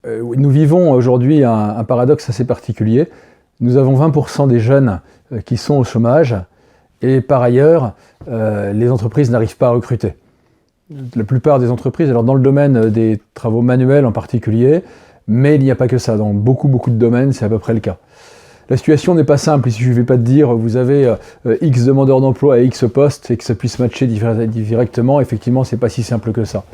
Nous vivons aujourd'hui un paradoxe assez particulier. Nous avons 20% des jeunes qui sont au chômage et par ailleurs, les entreprises n'arrivent pas à recruter. La plupart des entreprises, alors dans le domaine des travaux manuels en particulier, mais il n'y a pas que ça. Dans beaucoup de domaines, c'est à peu près le cas. La situation n'est pas simple, il ne suffit pas de dire vous avez X demandeurs d'emploi à X postes et que ça puisse matcher directement. Effectivement, ce n'est pas si simple que ça.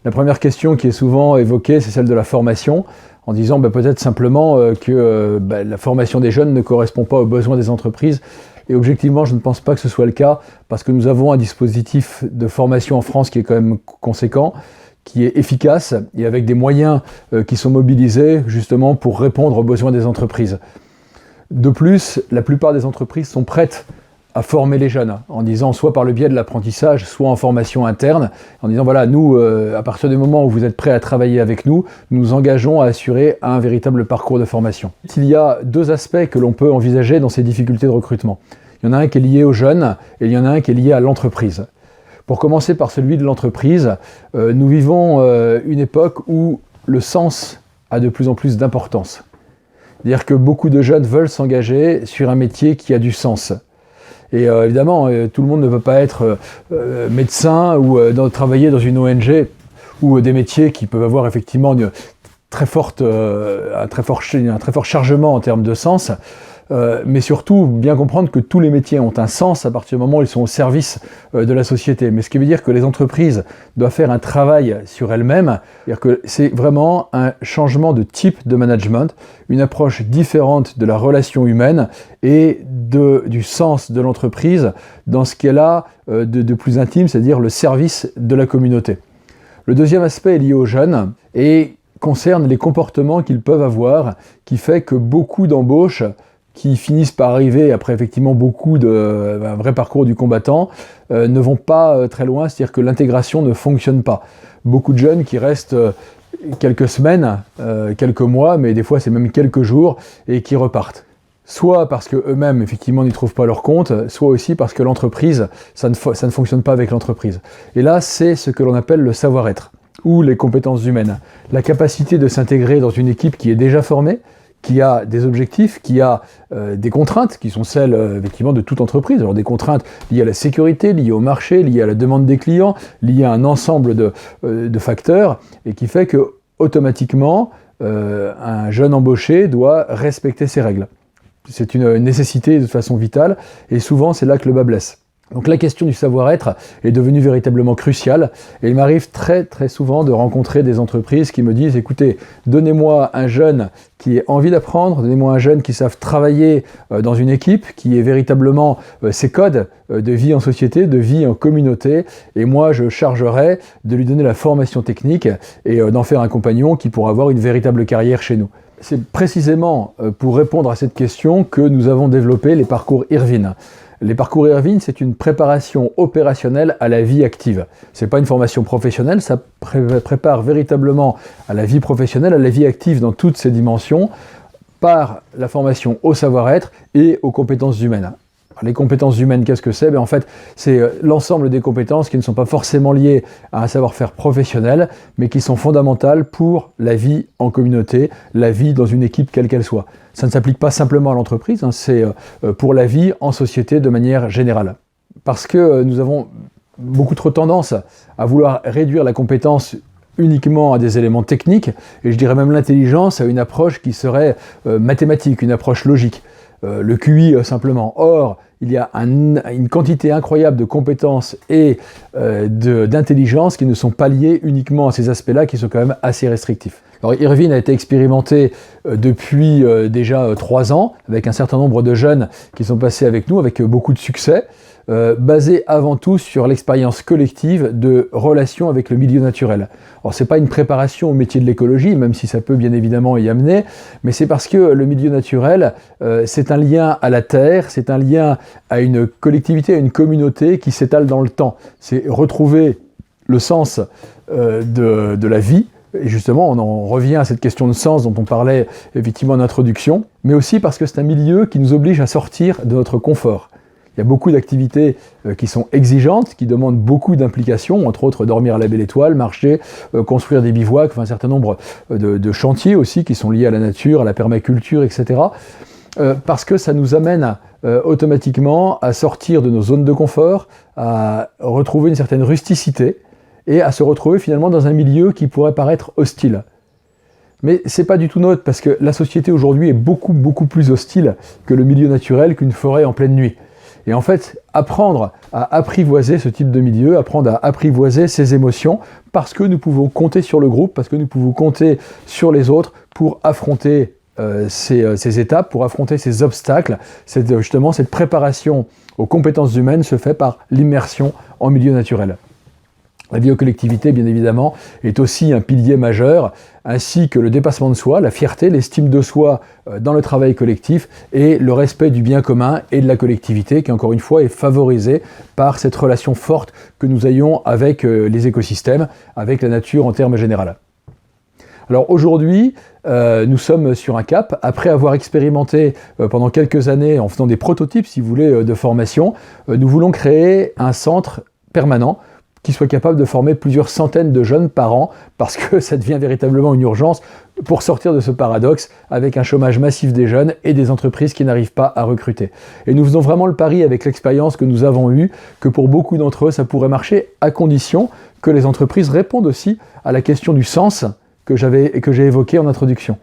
La première question qui est souvent évoquée, c'est celle de la formation, en disant peut-être simplement que la formation des jeunes ne correspond pas aux besoins des entreprises. Et objectivement, je ne pense pas que ce soit le cas, parce que nous avons un dispositif de formation en France qui est quand même conséquent, qui est efficace, et avec des moyens qui sont mobilisés justement pour répondre aux besoins des entreprises. De plus, la plupart des entreprises sont prêtes à former les jeunes, en disant soit par le biais de l'apprentissage, soit en formation interne, en disant voilà, nous, à partir du moment où vous êtes prêts à travailler avec nous, nous nous engageons à assurer un véritable parcours de formation. Il y a deux aspects que l'on peut envisager dans ces difficultés de recrutement. Il y en a un qui est lié aux jeunes et il y en a un qui est lié à l'entreprise. Pour commencer par celui de l'entreprise, nous vivons une époque où le sens a de plus en plus d'importance. C'est-à-dire que beaucoup de jeunes veulent s'engager sur un métier qui a du sens. Et évidemment, tout le monde ne peut pas être médecin ou travailler dans une ONG ou des métiers qui peuvent avoir effectivement un très fort chargement en termes de sens. Mais surtout, bien comprendre que tous les métiers ont un sens à partir du moment où ils sont au service de la société. Mais ce qui veut dire que les entreprises doivent faire un travail sur elles-mêmes, c'est-à-dire que c'est vraiment un changement de type de management, une approche différente de la relation humaine et du sens de l'entreprise dans ce qu'elle a de plus intime, c'est-à-dire le service de la communauté. Le deuxième aspect est lié aux jeunes et concerne les comportements qu'ils peuvent avoir, qui fait que beaucoup d'embauches qui finissent par arriver après effectivement un vrai parcours du combattant, ne vont pas très loin, c'est-à-dire que l'intégration ne fonctionne pas. Beaucoup de jeunes qui restent quelques semaines, quelques mois, mais des fois c'est même quelques jours, et qui repartent. Soit parce qu'eux-mêmes, effectivement, n'y trouvent pas leur compte, soit aussi parce que l'entreprise, ça ne fonctionne pas avec l'entreprise. Et là, c'est ce que l'on appelle le savoir-être, ou les compétences humaines. La capacité de s'intégrer dans une équipe qui est déjà formée, qui a des objectifs, qui a des contraintes, qui sont celles effectivement de toute entreprise. Alors des contraintes liées à la sécurité, liées au marché, liées à la demande des clients, liées à un ensemble de facteurs, et qui fait que automatiquement, un jeune embauché doit respecter ces règles. C'est une nécessité de façon vitale, et souvent c'est là que le bas blesse. Donc la question du savoir-être est devenue véritablement cruciale et il m'arrive très souvent de rencontrer des entreprises qui me disent « Écoutez, donnez-moi un jeune qui ait envie d'apprendre, donnez-moi un jeune qui sache travailler dans une équipe, qui ait véritablement ses codes de vie en société, de vie en communauté et moi je chargerai de lui donner la formation technique et d'en faire un compagnon qui pourra avoir une véritable carrière chez nous ». C'est précisément pour répondre à cette question que nous avons développé les parcours Irvine. Les parcours Irvine, c'est une préparation opérationnelle à la vie active. Ce n'est pas une formation professionnelle, ça prépare véritablement à la vie professionnelle, à la vie active dans toutes ses dimensions, par la formation au savoir-être et aux compétences humaines. Les compétences humaines, qu'est-ce que c'est ? En fait, c'est l'ensemble des compétences qui ne sont pas forcément liées à un savoir-faire professionnel, mais qui sont fondamentales pour la vie en communauté, la vie dans une équipe quelle qu'elle soit. Ça ne s'applique pas simplement à l'entreprise, c'est pour la vie en société de manière générale. Parce que nous avons beaucoup trop tendance à vouloir réduire la compétence uniquement à des éléments techniques, et je dirais même l'intelligence à une approche qui serait mathématique, une approche logique. Le QI simplement. Or, il y a une quantité incroyable de compétences et d'intelligence qui ne sont pas liées uniquement à ces aspects-là, qui sont quand même assez restrictifs. Alors, Irvine a été expérimenté depuis déjà 3 ans, avec un certain nombre de jeunes qui sont passés avec nous, avec beaucoup de succès, basé avant tout sur l'expérience collective de relation avec le milieu naturel. Alors c'est pas une préparation au métier de l'écologie, même si ça peut bien évidemment y amener, mais c'est parce que le milieu naturel, c'est un lien à la terre, c'est un lien à une collectivité, à une communauté qui s'étale dans le temps. C'est retrouver le sens de la vie. Et justement, on en revient à cette question de sens dont on parlait effectivement en introduction, mais aussi parce que c'est un milieu qui nous oblige à sortir de notre confort. Il y a beaucoup d'activités qui sont exigeantes, qui demandent beaucoup d'implications, entre autres dormir à la belle étoile, marcher, construire des bivouacs, enfin, un certain nombre de chantiers aussi qui sont liés à la nature, à la permaculture, etc. Parce que ça nous amène automatiquement à sortir de nos zones de confort, à retrouver une certaine rusticité et à se retrouver finalement dans un milieu qui pourrait paraître hostile. Mais c'est pas du tout neutre parce que la société aujourd'hui est beaucoup plus hostile que le milieu naturel, qu'une forêt en pleine nuit. Et en fait, apprendre à apprivoiser ce type de milieu, apprendre à apprivoiser ses émotions, parce que nous pouvons compter sur le groupe, parce que nous pouvons compter sur les autres pour affronter ces étapes, pour affronter ces obstacles. Justement, cette préparation aux compétences humaines se fait par l'immersion en milieu naturel. La biocollectivité, bien évidemment, est aussi un pilier majeur, ainsi que le dépassement de soi, la fierté, l'estime de soi dans le travail collectif et le respect du bien commun et de la collectivité, qui encore une fois est favorisé par cette relation forte que nous ayons avec les écosystèmes, avec la nature en termes généraux. Alors aujourd'hui, nous sommes sur un cap, après avoir expérimenté pendant quelques années en faisant des prototypes, si vous voulez, de formation, nous voulons créer un centre permanent qui soit capable de former plusieurs centaines de jeunes par an, parce que ça devient véritablement une urgence pour sortir de ce paradoxe avec un chômage massif des jeunes et des entreprises qui n'arrivent pas à recruter. Et nous faisons vraiment le pari avec l'expérience que nous avons eue, que pour beaucoup d'entre eux, ça pourrait marcher à condition que les entreprises répondent aussi à la question du sens que j'ai évoqué en introduction.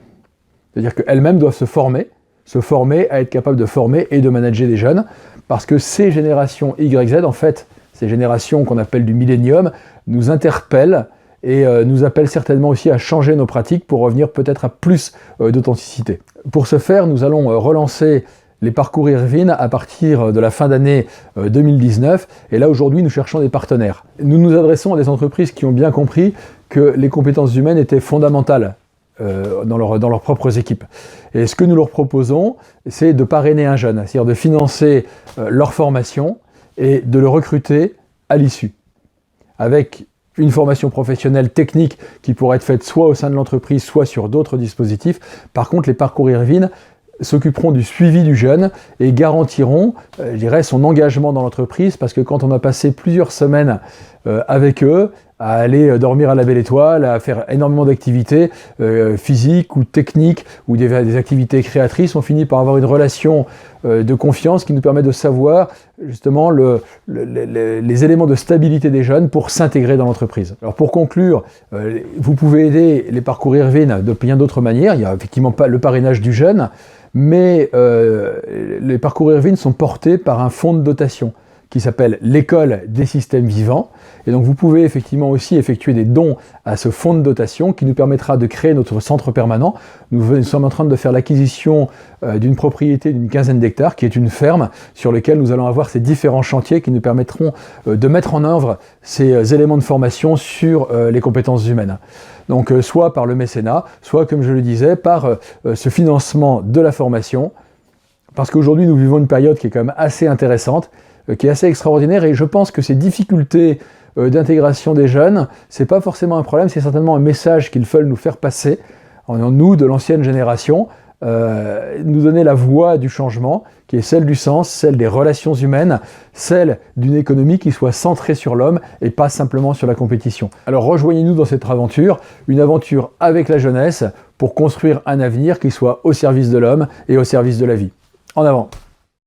C'est-à-dire qu'elles-mêmes doivent se former à être capables de former et de manager des jeunes, parce que ces générations YZ, en fait, ces générations qu'on appelle du millénium, nous interpellent et nous appellent certainement aussi à changer nos pratiques pour revenir peut-être à plus d'authenticité. Pour ce faire, nous allons relancer les parcours Irvine à partir de la fin d'année 2019. Et là, aujourd'hui, nous cherchons des partenaires. Nous nous adressons à des entreprises qui ont bien compris que les compétences humaines étaient fondamentales dans leurs propres équipes. Et ce que nous leur proposons, c'est de parrainer un jeune, c'est-à-dire de financer leur formation et de le recruter à l'issue, avec une formation professionnelle technique qui pourrait être faite soit au sein de l'entreprise, soit sur d'autres dispositifs. Par contre, les parcours Irvine s'occuperont du suivi du jeune et garantiront, je dirais, son engagement dans l'entreprise, parce que quand on a passé plusieurs semaines avec eux, à aller dormir à la belle étoile, à faire énormément d'activités physiques ou techniques, ou des activités créatrices, on finit par avoir une relation de confiance qui nous permet de savoir justement les éléments de stabilité des jeunes pour s'intégrer dans l'entreprise. Alors pour conclure, vous pouvez aider les parcours Irvine de bien d'autres manières. Il n'y a effectivement pas le parrainage du jeune, mais les parcours Irvine sont portés par un fonds de dotation qui s'appelle l'École des systèmes vivants. Et donc vous pouvez effectivement aussi effectuer des dons à ce fonds de dotation qui nous permettra de créer notre centre permanent. Nous sommes en train de faire l'acquisition d'une propriété d'une quinzaine d'hectares qui est une ferme sur laquelle nous allons avoir ces différents chantiers qui nous permettront de mettre en œuvre ces éléments de formation sur les compétences humaines. Donc soit par le mécénat, soit comme je le disais, par ce financement de la formation, parce qu'aujourd'hui nous vivons une période qui est quand même assez intéressante, qui est assez extraordinaire, et je pense que ces difficultés d'intégration des jeunes, c'est pas forcément un problème, c'est certainement un message qu'ils veulent nous faire passer, nous de l'ancienne génération, nous donner la voie du changement, qui est celle du sens, celle des relations humaines, celle d'une économie qui soit centrée sur l'homme et pas simplement sur la compétition. Alors rejoignez-nous dans cette aventure, une aventure avec la jeunesse, pour construire un avenir qui soit au service de l'homme et au service de la vie. En avant!